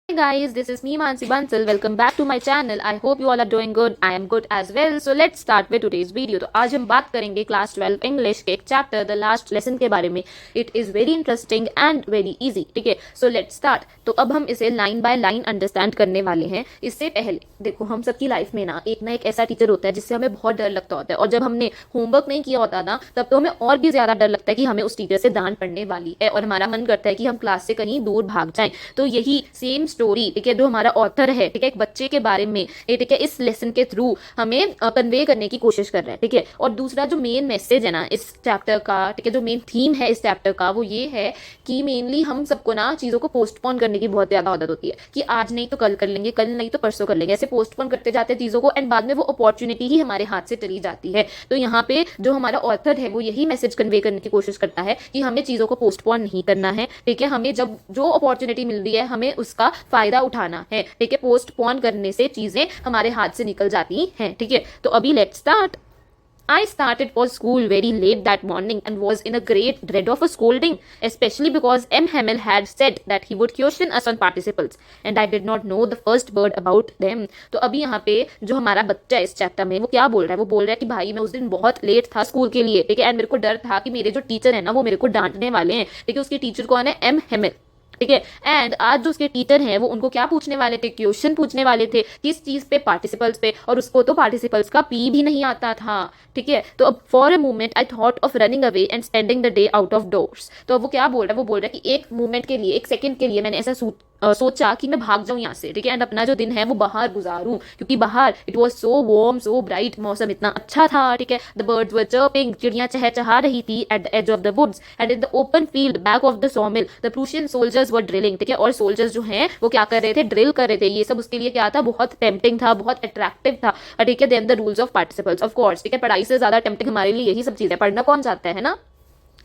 Hey guys, this is me Mansi Bansal. Welcome back to my channel. I hope you all are doing good. I am good as well. So let's start with today's video. तो आज हम बात करेंगे class 12 English के एक chapter the last lesson के बारे में. It is very interesting and very easy. ठीक है, सो लेट्स स्टार्ट. तो अब हम इसे लाइन बाय लाइन अंडरस्टैंड करने वाले हैं. इससे पहले देखो, हम सबकी लाइफ में ना एक ऐसा टीचर होता है जिससे हमें बहुत डर लगता होता है. और जब हमने होमवर्क नहीं किया होता ना, तब तो हमें और भी ज्यादा डर लगता है कि हमें उस टीचर से डांट पड़ने वाली है और हमारा मन करता है कि हम क्लास से कहीं दूर भाग जाएं. तो यही सेम स्टोरी, ठीक है, जो हमारा ऑथर है, ठीक है, एक बच्चे के बारे में, ठीक है, इस लेसन के थ्रू हमें कन्वे करने की कोशिश कर रहा है. ठीक है, और दूसरा जो मेन मैसेज है ना इस चैप्टर का, ठीक है, जो मेन थीम है इस चैप्टर का, वो ये है कि मेनली हम सबको ना चीज़ों को पोस्टपोन करने की बहुत ज़्यादा आदत होती है कि आज नहीं तो कल कर लेंगे, कल नहीं तो परसों कर लेंगे, ऐसे पोस्टपोन करते जाते हैं चीज़ों को एंड बाद में वो अपॉर्चुनिटी ही हमारे हाथ से चली जाती है. तो यहाँ पे जो हमारा ऑथर है वो यही मैसेज कन्वे करने की कोशिश करता है कि हमें चीज़ों को पोस्टपोन नहीं करना है. ठीक है, हमें जब जो अपॉर्चुनिटी मिल रही है हमें उसका फायदा उठाना है. ठीक है, पोस्टपोन करने से चीजें हमारे हाथ से निकल जाती हैं. ठीक है, तो अभी let's start. I started for school very late that morning and was in a great dread of a scolding, especially because M. Hamill had said that he would question us on participles, and I did not know the first word about them. तो अभी यहाँ पे जो हमारा बच्चा है इस chapter में वो क्या बोल रहा है, वो बोल रहा है कि भाई मैं उस दिन बहुत लेट था स्कूल के लिए. ठीक है, एंड मेरे को डर था कि मेरे जो टीचर है ना वो मेरे को डांटने वाले हैं. ठीक है, उसके टीचर कौन है? एम हेमिल. ठीक है, एंड आज जो उसके टीचर हैं वो उनको क्या पूछने वाले थे? क्वेश्चन पूछने वाले थे. किस चीज पे? पार्टिसिपल्स पे. और उसको तो पार्टिसिपल्स का पी भी नहीं आता था. ठीक है, तो अब for a moment I thought of running away and spending the day out of doors. तो अब वो क्या बोल रहा है? वो बोल रहा है कि एक मोमेंट के लिए, एक सेकंड के लिए मैंने ऐसा सोचा कि मैं भाग जाऊं यहाँ से. ठीक है, एंड अपना जो दिन है वो बाहर गुजारूं, क्योंकि बाहर it was so warm, so bright, मौसम इतना अच्छा था. ठीक है, द बर्ड्स वर चर्पिंग, चिड़ियां चहचहा रही थी at the edge of the woods and in the open field back of the sawmill the Prussian soldiers were drilling. ठीक है, और सोल्जर्स जो हैं वो क्या कर रहे थे? ड्रिल कर रहे थे. ये सब उसके लिए क्या था? बहुत टेम्पटिंग था, बहुत अट्रैक्टिव था. ठीक है, then the rules of participles, of course. ठीक है, पढ़ाई से ज्यादा टेम्पटिंग हमारे लिए यही सब चीजें. पढ़ना कौन चाहता है ना?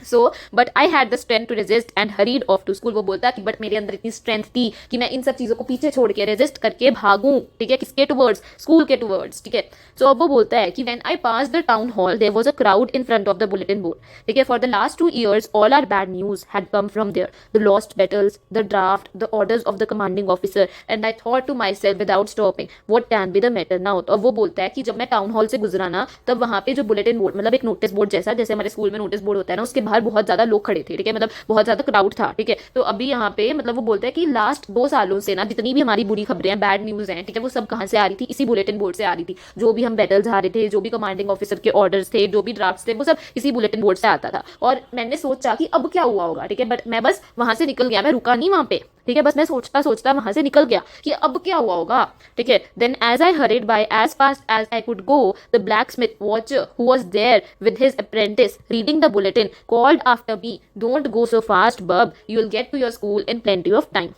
So but I had the strength to resist and hurried off to school. वो बोलता है कि बट मेरे अंदर इतनी स्ट्रेंथ थी कि मैं इन सब चीज़ों को पीछे छोड़ के रेजिस्ट करके भागूं. ठीक है, किसके टुवर्ड्स? स्कूल के टुवर्ड्स. ठीक है, सो अब वो बोलता है कि when I pass the town hall there was a crowd in front of the bulletin board. ठीक है, for the last 2 years all our bad news had come from there, the lost battles, the draft, the orders of the commanding officer, and I thought to myself without stopping what can be the matter now. तो अब वो बोलता है कि जब मैं town hall से गुजरा ना, तब वहां पे जो बुलेटिन बोर्ड, मतलब एक नोटिस बोर्ड जैसा, जैसे हमारे स्कूल में नोटिस बोर्ड होता है ना, उसके बाहर बहुत ज्यादा लोग खड़े थे. ठीक है, मतलब बहुत ज्यादा क्राउड था. ठीक है, तो अभी यहाँ पे मतलब वो बोलता है कि लास्ट 2 सालों से ना जितनी भी हमारी बुरी खबरें हैं, बैड न्यूज हैं, ठीक है, वो सब कहाँ से आ रही थी? इसी बुलेटिन बोर्ड से आ रही थी. जो भी हम बैटल्स हारे थे, जो भी कमांडिंग ऑफिसर के ऑर्डर्स थे, जो भी ड्राफ्ट्स थे, वो सब इसी बुलेटिन बोर्ड से आता था. और मैंने सोचा कि अब क्या हुआ होगा. ठीक है, बट मैं बस वहां से निकल गया, मैं रुका नहीं वहां पे. ठीक है, बस मैं सोचता सोचता वहां से निकल गया कि अब क्या हुआ होगा. ठीक है, then as I hurried by as fast as I could go, the blacksmith Wachter who was there with his apprentice reading the bulletin called after me, don't go so fast bub, you will get to your school in plenty of time.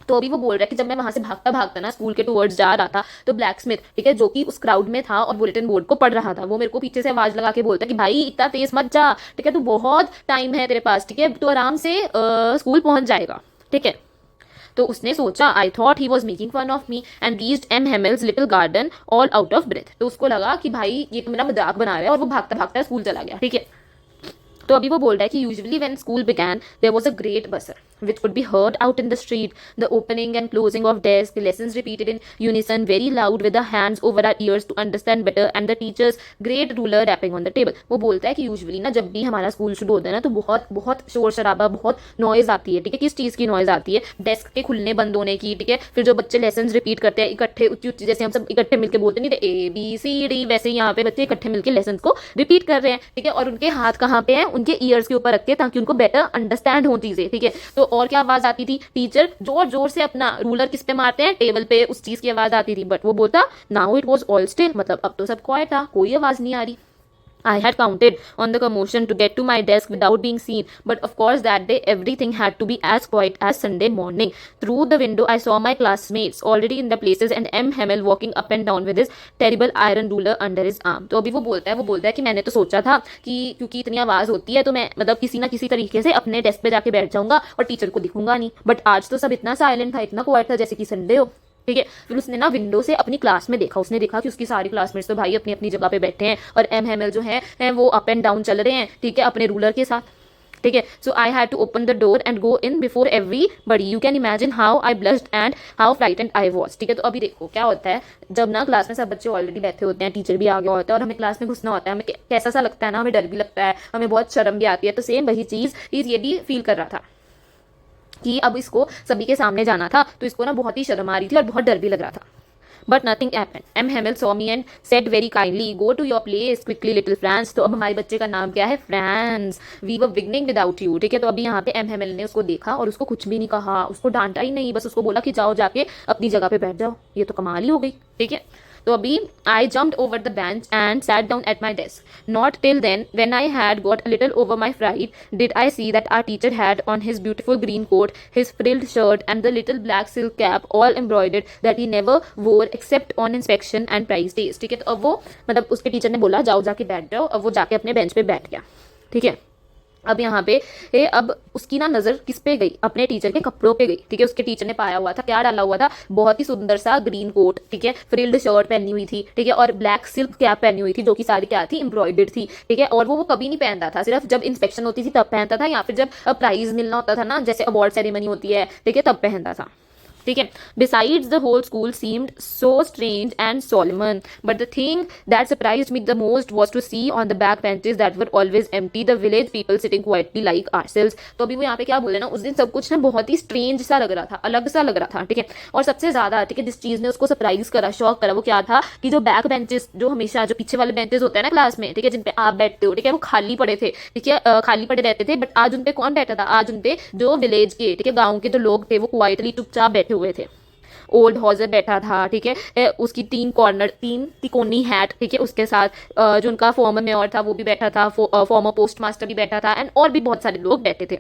तो अभी वो बोल रहा है कि जब मैं वहां से भागता भागता ना स्कूल के टुवर्ड्स जा रहा था, तो ब्लैक स्मिथ, ठीक है, जो कि उस क्राउड में था और बुलेटिन बोर्ड को पढ़ रहा था, वो मेरे को पीछे से आवाज लगा के बोलता कि भाई इतना तेज मत जा. ठीक है, तू बहुत टाइम है तेरे पास. ठीक है, तू आराम से स्कूल पहुंच जाएगा. ठीक है, तो उसने सोचा, I thought he was making fun of me and reached M Hamel's little garden all out of breath. तो उसको लगा कि भाई ये तो मेरा मजाक बना रहा है, और वो भागता भागता स्कूल चला गया. ठीक है, तो अभी वो बोल रहा है कि usually when school began there was a great bustle which could be heard out in the street, the opening and closing of desks, the lessons repeated in unison very loud with the hands over our ears to understand better, and the teachers great ruler rapping on the table. वो बोलता है कि usually ना जब भी हमारा school शुरू होता है ना, तो बहुत बहुत शोर शराबा, बहुत नॉइज आती है. ठीक है, किस चीज़ की नॉइज आती है? डेस्क के खुलने बंद होने की. ठीक है, फिर जो बच्चे लेसन रिपीट करते हैं इकट्ठे, उच्ची उच्ची, जैसे हम सब इकट्ठे मिलकर बोलते नहीं थे ABCD, वैसे यहाँ पे बच्चे इकट्ठे मिलकर लेसन को रिपीट कर रहे हैं. ठीक है, और उनके हाथ कहाँ पे हैं? उनके ईयर्स के ऊपर रख के, ताकि उनको बेटर अंडरस्टैंड हो चीजें. ठीक है, तो और क्या आवाज आती थी? टीचर जोर जोर से अपना रूलर किस पे मारते हैं? टेबल पे. उस चीज की आवाज आती थी. बट वो बोलता now it was all still, मतलब अब तो सब क्वाइट था, कोई आवाज नहीं आ रही. I had counted on the commotion to get to my desk without being seen, but of course that day everything had to be as quiet as Sunday morning. Through the window I saw my classmates already in their places and M. Hamill walking up and down with his terrible iron ruler under his arm. तो अभी वो बोलता है कि मैंने तो सोचा था कि क्योंकि इतनी आवाज़ होती है तो मैं मतलब किसी ना किसी तरीके से अपने डेस्क पे जाके बैठ जाऊंगा और टीचर को दिखूंगा नहीं. बट आज तो सब इतना साइलेंट था, इतना क्वाइट था, जैसे कि संडे हो. ठीक है, फिर उसने ना विंडो से अपनी क्लास में देखा. उसने देखा कि उसकी सारी क्लासमेट्स तो भाई अपनी अपनी जगह पे बैठे हैं और एम हेमल जो है वो अप एंड डाउन चल रहे हैं. ठीक है, अपने रूलर के साथ. ठीक है। So I had to open the door and go in before everybody. You can imagine how I blushed and how frightened I was. ठीक है, तो अभी देखो क्या होता है, जब ना क्लास में सब बच्चे ऑलरेडी बैठे होते हैं, टीचर भी आ गया होता है और हमें क्लास में घुसना होता है, हमें कैसा सा लगता है ना, हमें डर भी लगता है, हमें बहुत शर्म भी आती है। तो सेम वही चीज़ ये भी फील कर रहा था कि अब इसको सभी के सामने जाना था, तो इसको ना बहुत ही शर्म आ रही थी और बहुत डर भी लग रहा था। But nothing happened. M. Hamill saw me and said very kindly, "Go to your place quickly, little Franz." तो अब हमारे बच्चे का नाम क्या है? France. We were beginning without you. ठीक है, तो अभी यहाँ पे M. Hamill ने उसको देखा और उसको कुछ भी नहीं कहा, उसको डांटा ही नहीं, बस उसको बोला कि जाओ जाके अपनी जगह पे बैठ जाओ। ये तो कमाल ही हो गई। ठीक है, तो अभी I jumped over the bench and sat down at my desk. Not till then, when I had got a little over my fright, did I see that our teacher had on his beautiful green coat, his frilled shirt, and the little black silk cap all embroidered that he never wore except on inspection and prize days. ठीक है, तो अब वो मतलब उसके teacher ने बोला जाओ जाके बैठ जाओ, अब वो जाके अपने बेंच पे बैठ गया। ठीक है, अब यहाँ पे अब उसकी ना नज़र किस पे गई? अपने टीचर के कपड़ों पे गई। ठीक है, उसके टीचर ने पाया हुआ था, क्या डाला हुआ था? बहुत ही सुंदर सा ग्रीन कोट, ठीक है, फ्रिल्ड शर्ट पहनी हुई थी, ठीक है, और ब्लैक सिल्क कैप पहनी हुई थी जो कि सारी क्या थी? एम्ब्रॉयडर्ड थी। ठीक है, और वो कभी नहीं पहनता था, सिर्फ जब इंस्पेक्शन होती थी तब पहनता था, या फिर जब प्राइज मिलना होता था ना, जैसे अवार्ड सेरेमनी होती है, ठीक है, तब पहनता था। ठीक है, besides the whole school seemed so strange and solemn, but the thing that surprised me the most was to see on the back benches that were always empty the village people sitting quietly like ourselves. तो अभी वो यहाँ पे क्या बोले ना, उस दिन सब कुछ ना बहुत ही स्ट्रेंज सा लग रहा था, अलग सा लग रहा था। ठीक है, और सबसे ज्यादा ठीक है जिस चीज ने उसको सरप्राइज करा, शॉक करा, वो क्या था कि जो बैक बेंचेस, जो हमेशा जो पीछे वाले बेंचेस होते हैं ना क्लास में, ठीक है, जिन पे आप बैठते हो, ठीक है, वो खाली पड़े थे। ठीक है, खाली पड़े रहते थे, बट आज उन पे कौन बैठा था? आज उन पे जो विलेज के, ठीक है, गाँव के जो लोग थे, वो क्वाइटली चुपचाप बैठे हुए थे। ओल्ड हॉजर बैठा था, ठीक है, उसकी तीन तिकोनी हैट, ठीक है, उसके साथ जो उनका फॉर्मर मेयर था वो भी बैठा था, फॉर्मर पोस्ट मास्टर भी बैठा था, एंड और भी बहुत सारे लोग बैठे थे।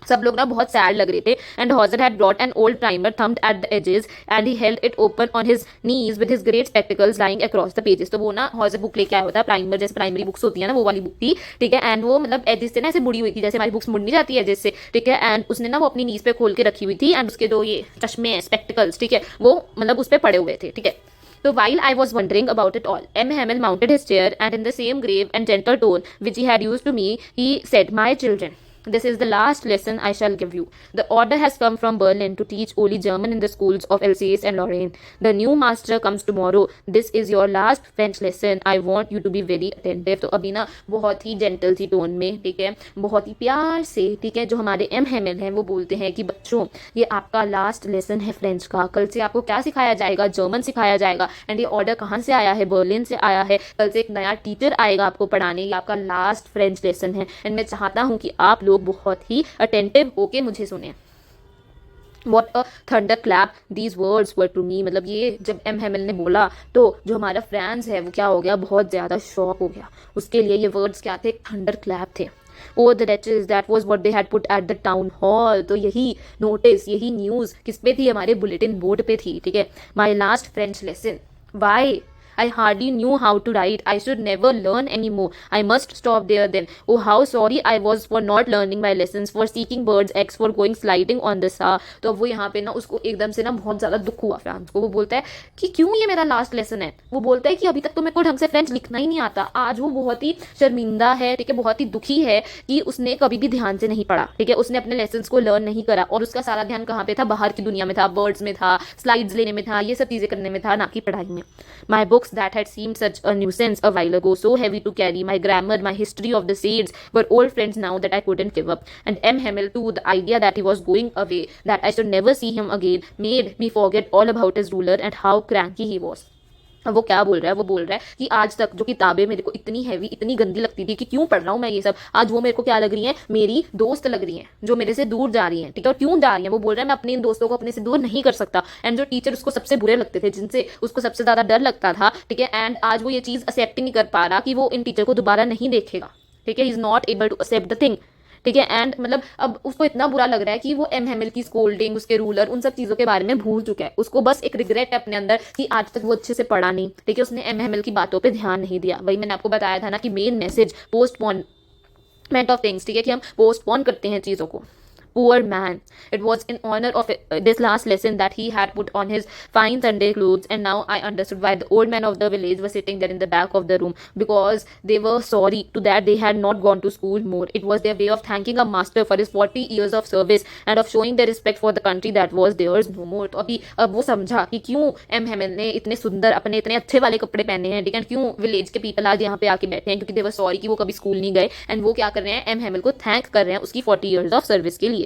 सब लोग ना बहुत सैड लग रहे थे। And Hauser had brought an old primer thumbed at the edges and he held it open on his knees with his great spectacles lying across the pages. तो वो ना हॉजर बुक लेके आया होता है, प्राइमर जैसे प्राइमरी बुक्स होती है ना, वो वाली बुक थी। ठीक है, एंड वो मतलब एजेस से ना ऐसे मुड़ी हुई थी, जैसे हमारी बुक्स मुड़नी जाती है एजेस से। ठीक है, एंड उसने ना वो अपनी नीज पे खोल के रखी हुई थी, एंड उसके जो ये चश्मे स्पेक्टिकल्स, ठीक है, वो मतलब उस पर पड़े हुए थे। ठीक है, so while I was wondering about it all, M. Hamill mounted his chair and in the same grave and gentle tone which he had used to me, he said, "My children, this is the last lesson I shall give you. The order has come from Berlin to teach only German in the schools of Alsace and Lorraine. The new master comes tomorrow. This is your last French lesson. I want you to be very attentive." तो अभी ना बहुत ही gentle सी tone में, ठीक है, बहुत ही प्यार से, ठीक है, जो हमारे M. Hamill हैं वो बोलते हैं कि बच्चों ये आपका लास्ट लेसन है फ्रेंच का। कल से आपको क्या सिखाया जाएगा? जर्मन सिखाया जाएगा। एंड ये ऑर्डर कहाँ से आया है? बर्लिन से आया है। कल से एक नया टीचर आएगा आपको पढ़ाने, ये आपका लास्ट फ्रेंच लेसन है। एंड मैं चाहता हूँ कि आप लोग बहुत ही अटेंटिव होके मुझे सुने। What a thunder clap these words were to me। मतलब ये जब M. Hamill ने बोला तो जो हमारा फ्रांस है वो क्या हो गया? बहुत ज़्यादा शॉक हो गया। उसके लिए ये वर्ड्स क्या थे? थंडर क्लैप थे। Oh the wretches, that was what they had put at the town hall। तो यही नोटिस, यही न्यूज़ किस पे थी? हमारे बुलेटिन बोर्ड पे थी। ठीक है, my last French lesson, why I hardly knew how to write. I should never learn anymore. I must stop there then. Oh, how sorry I was for not learning my lessons, for seeking birds' eggs, for going sliding on the Saar। तो अब वो यहाँ पे ना उसको एकदम से ना बहुत ज़्यादा दुख हुआ फ्रांस को। वो बोलता है कि क्यों ये मेरा लास्ट लेसन है। वो बोलता है कि अभी तक तो मेरे को ढंग से फ्रेंच लिखना ही नहीं आता। आज वो बहुत ही शर्मिंदा है, ठीक है, बहुत ही दुखी है कि उसने कभी भी ध्यान से नहीं पढ़ा। ठीक है, उसने अपने लेसन्स को लर्न नहीं करा और उसका सारा ध्यान कहाँ पे था? बाहर की दुनिया में था, बर्ड्स में था, स्लाइड्स लेने में था, ये सब चीज़ें करने में था, ना कि पढ़ाई में। My books that had seemed such a nuisance a while ago, so heavy to carry, my grammar, my history of the Shades, were old friends now that I couldn't give up. And M. Hamill too, the idea that he was going away, that I should never see him again, made me forget all about his ruler and how cranky he was। अब वो क्या बोल रहा है? वो बोल रहा है कि आज तक जो किताबें मेरे को इतनी हैवी, इतनी गंदी लगती थी कि क्यों पढ़ रहा हूँ मैं ये सब, आज वो मेरे को क्या लग रही हैं? मेरी दोस्त लग रही हैं, जो मेरे से दूर जा रही हैं। ठीक है, और क्यों जा रही हैं? वो बोल रहा है मैं अपने इन दोस्तों को अपने से दूर नहीं कर सकता। एंड जो टीचर उसको सबसे बुरे लगते थे, जिनसे उसको सबसे ज़्यादा डर लगता था, ठीक है, एंड आज वो ये चीज़ एक्सेप्ट ही नहीं कर पा रहा कि वो इन टीचर को दोबारा नहीं देखेगा। ठीक है, he is not able to accept the thing. ठीक है, एंड मतलब अब उसको इतना बुरा लग रहा है कि वो M. Hamill की स्कोल्डिंग, उसके रूलर, उन सब चीज़ों के बारे में भूल चुका है। उसको बस एक रिग्रेट है अपने अंदर कि आज तक वो अच्छे से पढ़ा नहीं। ठीक है, उसने M. Hamill की बातों पे ध्यान नहीं दिया। वही मैंने आपको बताया था ना कि main message postponement of things, ठीक है, कि हम पोस्टपोन करते हैं चीज़ों को। Poor man. It was in honor of this last lesson that he had put on his fine Sunday clothes, and now I understood why the old men of the village were sitting there in the back of the room, because they were sorry to that they had not gone to school more. It was their way of thanking a master for his 40 years of service and of showing their respect for the country that was theirs no more. तो अभी अब वो समझा कि क्यों M Hemal ने इतने सुंदर अपने इतने अच्छे वाले कपड़े पहने हैं, ठीक है, क्यों विलेज के पीपल आज यहाँ पे आके बैठे हैं, क्योंकि दे वर सॉरी कि वो कभी स्कूल नहीं गए, एंड वो क्या कर रहे हैं, एम हेमल को थैंक कर रहे हैं उसकी 40 years ऑफ सर्विस के लिए.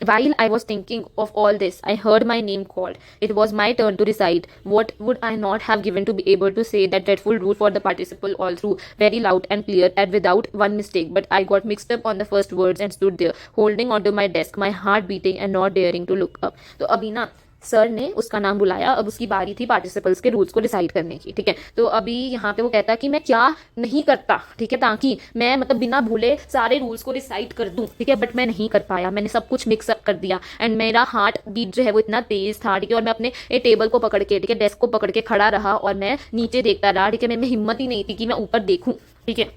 While I was thinking of all this, I heard my name called. It was my turn to recite. What would I not have given to be able to say that dreadful rule for the participle all through, very loud and clear, and without one mistake? But I got mixed up on the first words and stood there, holding onto my desk, my heart beating and not daring to look up. तो अभी ना sir ने उसका नाम बुलाया, अब उसकी बारी थी पार्टिसिपल्स के रूल्स को डिसाइड करने की, ठीक है. तो अभी यहाँ पे वो कहता कि मैं क्या नहीं करता, ठीक है, ताकि मैं मतलब बिना भूले सारे रूल्स को डिसाइड कर दूं, ठीक है, बट मैं नहीं कर पाया, मैंने सब कुछ मिक्स अप कर दिया, एंड मेरा हार्ट बीट जो है वो इतना तेज था, ठीक है, और मैं अपने टेबल को पकड़ के, ठीक है, डेस्क को पकड़ के खड़ा रहा और मैं नीचे देखता रहा, ठीक है, मेरे में हिम्मत ही नहीं थी कि मैं ऊपर देखूं, ठीक है.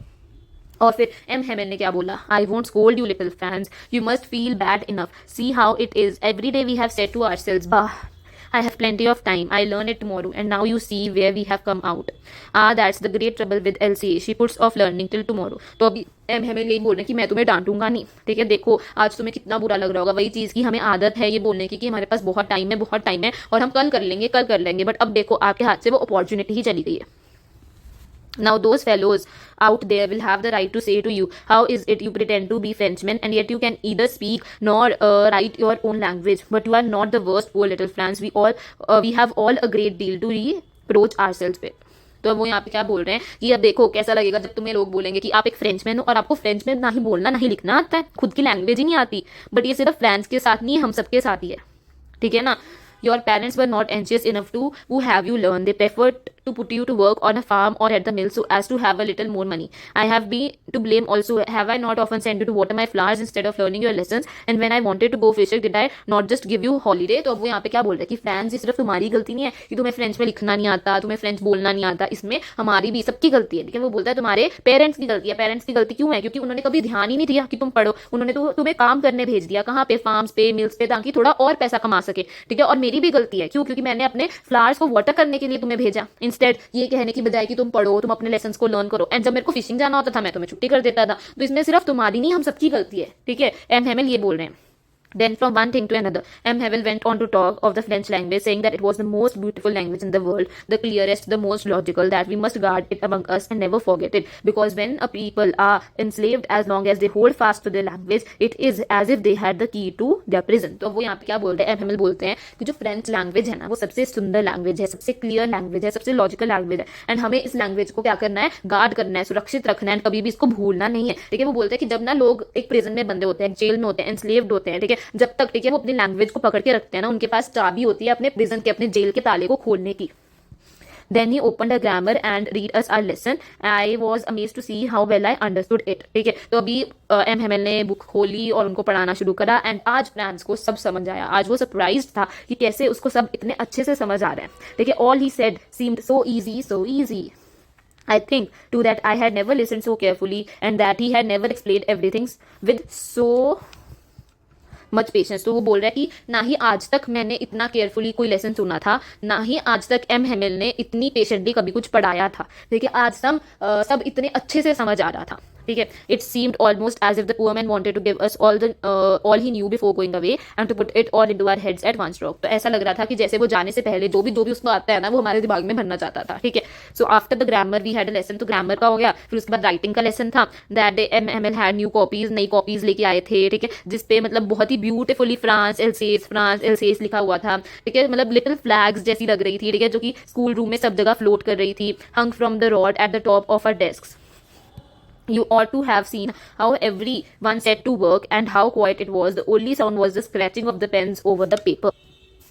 और फिर एम हेमन ने क्या बोला, I won't scold you little Franz, you must feel bad enough, see how it is, every day we have said to ourselves, bah I have plenty of time. I'll learn it tomorrow. And now you see where we have come out. Ah, that's the great trouble with LCA. She puts off learning till tomorrow. तो अभी M हमें यही बोल रहे हैं कि मैं तुम्हें डांटूंगा नहीं, ठीक है, देखो आज तुम्हें कितना बुरा लग रहा होगा, वही चीज़ की हमें आदत है ये बोलने की कि हमारे पास बहुत टाइम है, बहुत टाइम है और हम कल कर लेंगे, बट अब देखो आपके हाथ से वो अपॉर्चुनिटी ही चली गई है. Now those fellows out there will have the right to say to you, how is it you pretend to be Frenchmen and yet you can either speak nor write your own language, but you are not the worst poor little France. We have all a great deal to reproach ourselves with. तो वो यहाँ पे क्या बोल रहे हैं कि अब देखो कैसा लगेगा जब तुम्हें लोग बोलेंगे कि आप एक फ्रेंचमैन हो और आपको फ्रेंच में ना ही बोलना ना ही लिखना आता है, खुद की लैंग्वेज ही नहीं आती. बट ये सिर्फ फ्रांस के साथ नहीं, हम सबके साथ ही है, ठीक है ना. Your parents were not anxious enough to have you learn. They preferred to put you to work on a farm or at the mill so as to have a little more money. I have been to blame also. Have I not often sent you to water my flowers instead of learning your lessons? And when I wanted to go fishing, did I not just give you holiday? तो अब वो यहाँ पे क्या बोल रहे हैं कि फ्रेंच ये सिर्फ तुम्हारी गलती नहीं है कि तुम्हें फ्रेंच में लिखना नहीं आता, तुम्हें फ्रेंच बोलना नहीं आता, इसमें हमारी भी सबकी गलती है, ठीक है. वो बोलता है तुम्हारे पेरेंट्स की गलती है. पेरेंट्स की गलती क्यों है? क्योंकि उन्होंने कभी ध्यान ही नहीं दिया कि तुम पढ़ो, उन्होंने तो तुम्हें काम करने भेज दिया, कहाँ पे, फार्म्स पे, मिल्स पे, ताकि थोड़ा और पैसा कमा सके, ठीक है. और मेरी भी गलती है, क्यों? क्योंकि मैंने अपने फ्लावर्स को वाटर करने के लिए तुम्हें भेजा, इंस्टेड ये कहने की बजाय कि तुम पढ़ो, तुम अपने लेसन्स को लर्न करो. एंड जब मेरे को फिशिंग जाना होता था मैं तुम्हें छुट्टी कर देता था. तो इसमें सिर्फ तुम्हारी नहीं, हम सबकी गलती है, ठीक है. एम हेमल ये बोल रहे हैं. Then from one thing to another, M. Havel went on to talk of the French language, saying that it was the most beautiful language in the world, the clearest, the most logical, that we must guard it among us and never forget it. Because when a people are enslaved, as long as they hold fast to their language, it is as if they had the key to their prison. तो वो यहाँ पे क्या बोल रहे हैं, M Hemal बोलते हैं कि जो फ्रेंच लैंग्वेज है ना, वो सबसे सुंदर लैंग्वेज है, सबसे क्लियर लैंग्वेज है, सबसे लॉजिकल लैंग्वेज है, एंड हमें इस लैंग्वेज को क्या करना है, गार्ड करना है, सुरक्षित रखना है, कभी भी इसको भूलना नहीं है, ठीक है. वो बोलते हैं कि जब ना लोग एक प्रिजन में बंदे होते हैं, जेल में होते हैं, एंस्लेव्ड होते हैं, ठीक है, जब तक, ठीक है, वो अपनी लैंग्वेज को पकड़ के रखते हैं ना, उनके पास चाबी होती है अपने प्रिजन के, अपने जेल के ताले को खोलने की. Then he opened a grammar and read us our lesson. I was amazed to see how well I understood it. ठीक है, तो अभी एम हेमल ने बुक खोली और उनको पढ़ाना शुरू करा, एंड आज फ्रांस को सब समझ आया. आज वो सरप्राइज था कि कैसे उसको सब इतने अच्छे से समझ आ रहा है, ठीक है. All he said seemed so easy, so easy. I think too that I had never listened so carefully and that he had never explained everything with so much patience. तो वो बोल रहा है कि ना ही आज तक मैंने इतना केयरफुली कोई लेसन सुना था, ना ही आज तक एम हेमल ने इतनी पेशेंटली कभी कुछ पढ़ाया था, ठीक है. आज सब इतने अच्छे से समझ आ रहा था, ठीक है. It seemed almost as if the poor man wanted to give us all he knew before going away and to put it all into our heads at one stroke. तो ऐसा लग रहा था कि जैसे वो जाने से पहले जो भी उसको आता है ना, वो हमारे दिमाग में भरना चाहता था, ठीक है. So after the grammar we had a lesson. तो ग्रामर का हो गया, फिर उसके बाद राइटिंग का लेसन था. That day M Hamel had new copies, नई कॉपीज लेके आए थे, ठीक है, जिसपे मतलब बहुत ही ब्यूटीफुली फ्रांस एल्सेस लिखा हुआ था, ठीक है. मतलब लिटिल फ्लैग्स जैसी लग रही थी, ठीक है, जो कि स्कूल रूम में सब जगह फ्लोट कर रही थी. Hung from the rod at the top of our desks. You ought to have seen how everyone set to work and how quiet it was. The only sound was the scratching of the pens over the paper.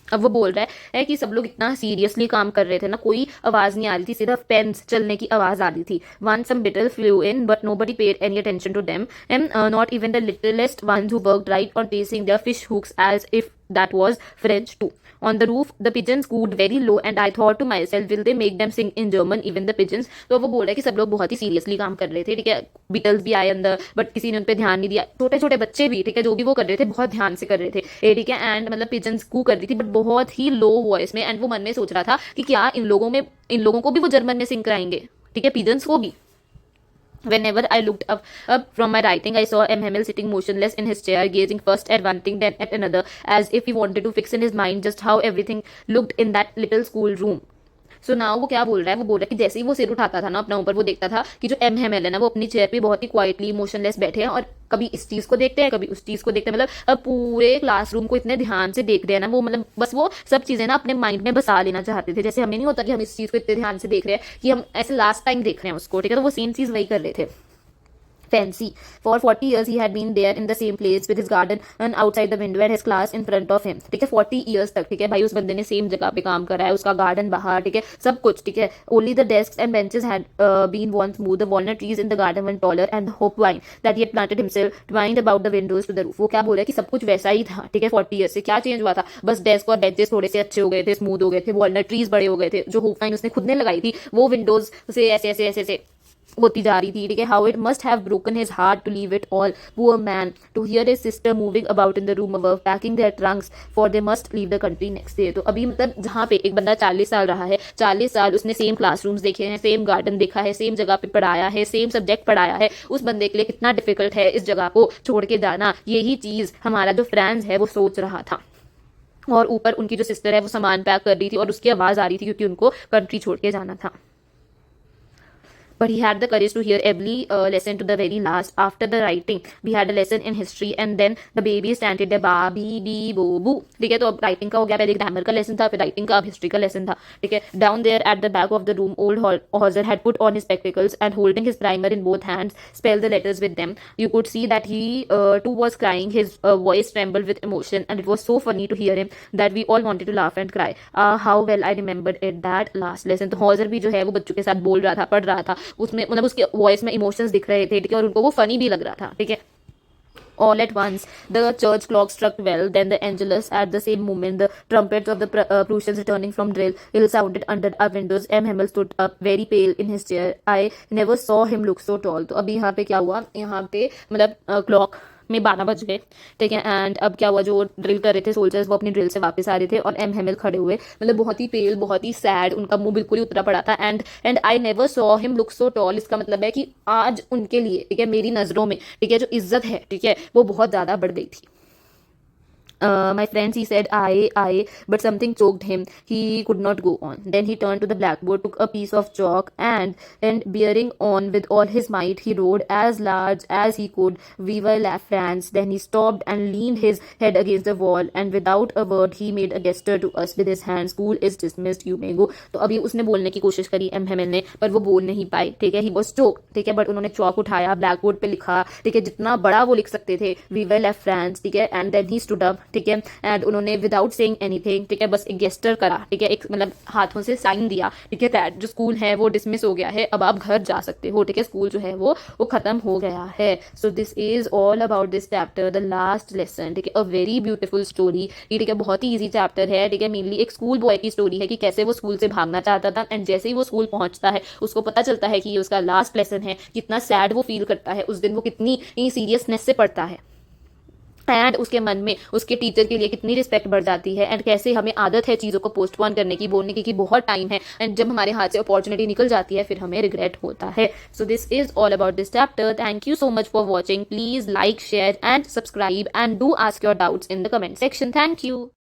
अब वो बोल रहा है कि सब लोग इतना seriously काम कर रहे थे ना, कोई आवाज नहीं आ रही थी, सिर्फ पेन्स चलने की आवाज आ रही थी. When some beetle flew in but nobody paid any attention to them, and not even the littlest ones who worked right on placing their fish hooks as if that was French too. On the roof, the pigeons cooed very low, and I thought to myself, will they make them sing in German, even the pigeons? तो वो बोल रहा है कि सब लोग बहुत ही seriously काम कर रहे थे, ठीक है. बीटल्स भी आए अंदर, बट किसी ने उन पर ध्यान नहीं दिया. छोटे छोटे बच्चे भी, ठीक है, जो भी वो कर रहे थे बहुत ध्यान से कर रहे थे, ठीक है. एंड मतलब पिजन्स कू कर रही थी, बट बहुत ही लो वॉइस में. एंड वो मन में सोच रहा था कि क्या इन लोगों को भी वो जर्मन में सिंग कराएंगे, ठीक है, पिजन्स को भी. Whenever I looked up from my writing, I saw M. Hamill sitting motionless in his chair, gazing first at one thing, then at another, as if he wanted to fix in his mind just how everything looked in that little school room. So now वो क्या बोल रहा है, वो बोल रहा है कि जैसे ही वो सिर उठाता था ना अपना ऊपर, वो देखता था कि जो एम हेमेल है ना, वो अपनी चेयर पे बहुत ही क्वाइटली मोशनलेस बैठे हैं और कभी इस चीज को देखते हैं, कभी उस चीज को देखते हैं. मतलब अब पूरे क्लासरूम को इतने ध्यान से देख रहे हैं ना वो, मतलब बस वो सब चीजें ना अपने माइंड में बसा लेना चाहते थे. जैसे हमें नहीं होता कि हम इस चीज को इतने ध्यान से देख रहे हैं कि हम ऐसे लास्ट टाइम देख रहे हैं उसको, ठीक है. तो वो सेम चीज वही कर रहे थे. Fancy. For 40 years he had been there in the same place with his garden and outside the window and his class in front of him. ठीक है, 40 years तक, ठीक है भाई, उस बंदे ने सेम जगह पे काम करा है, उसका गार्डन बाहर, ठीक है, सब कुछ, ठीक है. Only the desks and benches had been worn smooth. The walnut trees in the garden were taller and the hope vine that he had planted himself twined about the windows to the roof. वो क्या बोल रहा है कि सब कुछ वैसा ही था, ठीक है. 40 years से क्या चेंज हुआ था? बस डेस्क और बेंचेस थोड़े से अच्छे हो गए थे, स्मूथ हो गए थे, वॉलनट ट्रीज बड़े हो गए थे. जो होप वाइन उसने खुद ने लगाई थी वो विंडोज से ऐसे ऐसे ऐसे ऐसे होती जा रही थी, ठीक है. How it must have broken his heart to leave it all, poor man, to hear his sister moving about in the room above packing their trunks for they must leave the country next day. तो अभी मतलब जहाँ पे एक बंदा 40 साल रहा है, 40 साल उसने सेम क्लासरूम्स देखे हैं, सेम गार्डन देखा है, सेम जगह पे पढ़ाया है, सेम सब्जेक्ट पढ़ाया है, उस बंदे के लिए कितना डिफिकल्ट है इस जगह को छोड़ के जाना. यही चीज हमारा जो फ्रेंड्स है वो सोच रहा था. और ऊपर उनकी जो सिस्टर है वो सामान पैक कर रही थी और उसकी आवाज आ रही थी क्योंकि उनको कंट्री छोड़ के जाना था. But he had the courage to hear every lesson to the very last. After the writing, we had a lesson in history, and then the babies chanted the ba bee bee boo boo. ठीक है, तो अब writing का हो गया, पहले grammar का lesson था, फिर राइटिंग का, अब हिस्ट्री का लेसन था, ठीक है. Down there at the back of the room, old Hauser had put on his spectacles and holding his primer in both hands, spelled the letters with them. You could see that he too was crying. His voice trembled with emotion, and it was so funny to hear him that we all wanted to laugh and cry. How well I remembered it, that last lesson. तो Hauser भी जो है वो बच्चों के साथ बोल रहा था, पढ़ रहा था, उसमें मतलब उसके वॉइस में इमोशंस दिख रहे थे, ठीक है, और उनको वो फनी भी लग रहा था, ठीक है. All at once, the church clock struck 12, then the Angelus. At the same moment, the trumpets of the Prussians returning from drill sounded under our windows. M. Hamill stood up, very pale in his chair. I never saw him look so tall. तो अभी यहाँ पे क्या हुआ, यहाँ पे मतलब clock में 12 बज गए, ठीक है. एंड अब क्या हुआ, जो ड्रिल कर रहे थे सोल्जर्स वो अपनी ड्रिल से वापस आ रहे थे और एम हेमिल खड़े हुए, मतलब बहुत ही पेल, बहुत ही सैड, उनका मुंह बिल्कुल ही उतरा पड़ा था. And I never saw him look so tall. इसका मतलब है कि आज उनके लिए, ठीक है, मेरी नज़रों में, ठीक है, जो इज्जत है, ठीक है, वो बहुत ज़्यादा बढ़ गई थी. My friends, he said, I, but something choked him. He could not go on. Then he turned to the blackboard, took a piece of chalk, and bearing on with all his might, he wrote as large as he could, "Viva la France." Then he stopped and leaned his head against the wall, and without a word, he made a gesture to us with his hand. "School is dismissed. You may go." तो अभी उसने बोलने की कोशिश करी M Hemil ने, पर वो बोल नहीं पाए, ठीक है. ही वॉज चोक, ठीक है, बट उन्होंने चॉक उठाया, ब्लैक बोर्ड पे लिखा, ठीक है, जितना बड़ा वो लिख सकते थे, "Viva la France." ठीक है. And then he stood up, ठीक है, एंड उन्होंने विदाउट सेइंग एनीथिंग, ठीक है, बस एक गेस्टर करा, ठीक है, एक मतलब हाथों से साइन दिया, ठीक है, दैट जो स्कूल है वो डिसमिस हो गया है, अब आप घर जा सकते हो, ठीक है, स्कूल जो है वो खत्म हो गया है. So this is all about this chapter, the last lesson, ठीक है. अ वेरी ब्यूटीफुल स्टोरी, ठीक है, बहुत ही ईजी चैप्टर है, ठीक है. मेनली एक स्कूल बॉय की स्टोरी है कि कैसे वो स्कूल से भागना चाहता था, एंड जैसे ही वो स्कूल पहुंचता है उसको पता चलता है कि ये उसका लास्ट लेसन है, कितना सैड वो फील करता है उस दिन, वो कितनी सीरियसनेस से पढ़ता है, एंड उसके मन में उसके टीचर के लिए कितनी रिस्पेक्ट बढ़ जाती है, एंड कैसे हमें आदत है चीज़ों को पोस्टपोन करने की, बोलने की कि बहुत टाइम है, एंड जब हमारे हाथ से अपॉर्चुनिटी निकल जाती है फिर हमें रिग्रेट होता है. So this is all about this chapter. Thank you so much for watching. Please like, share and subscribe, and do ask your doubts in the comment section. Thank you.